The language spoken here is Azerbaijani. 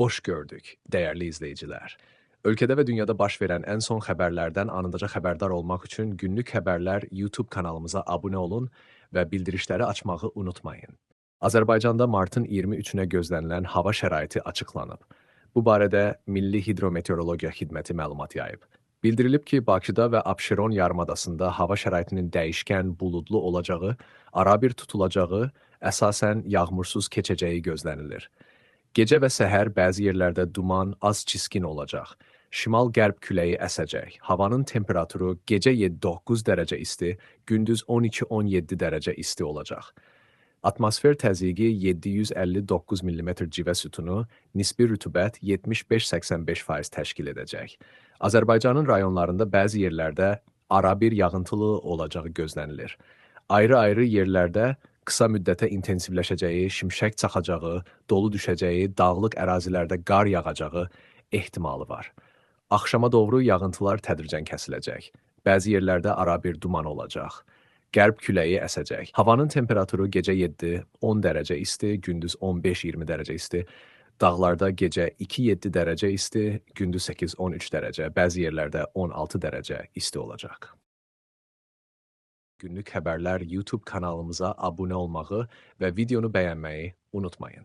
Xoş gördük, dəyərli izləyicilər. Ölkədə və dünyada baş verən ən son xəbərlərdən anındaca xəbərdar olmaq üçün Günlük Xəbərlər YouTube kanalımıza abunə olun və bildirişləri açmağı unutmayın. Azərbaycanda martın 23-nə gözlənilən hava şəraiti açıqlanıb. Bu barədə Milli Hidrometeorologiya Xidməti məlumat yayıb. Bildirilib ki, Bakıda və Abşeron yarımadasında hava şəraitinin dəyişkən, buludlu olacağı, arabir tutulacağı, əsasən yağmursuz keçəcəyi gözlənilir. Gecə və səhər bəzi yerlərdə duman, az çiskin olacaq. Şimal-qərb küləyi əsəcək. Havanın temperaturu gecə 7-9 dərəcə isti, gündüz 12-17 dərəcə isti olacaq. Atmosfer təzyiqi 759 mm civə sütunu, nisbi rütubət 75-85% təşkil edəcək. Azərbaycanın rayonlarında bəzi yerlərdə arabir yağıntılı olacağı gözlənilir. Ayrı-ayrı yerlərdə qısa müddətə intensivləşəcəyi, şimşək çaxacağı, dolu düşəcəyi, dağlıq ərazilərdə qar yağacağı ehtimalı var. Axşama doğru yağıntılar tədricən kəsiləcək. Bəzi yerlərdə arabir duman olacaq. Qərb küləyi əsəcək. Havanın temperaturu gecə 7-10 dərəcə isti, gündüz 15-20 dərəcə isti. Dağlarda gecə 2-7 dərəcə isti, gündüz 8-13 dərəcə, bəzi yerlərdə 16 dərəcə isti olacaq. Günlük Xəbərlər YouTube kanalımıza abunə olmağı və videonu bəyənməyi unutmayın.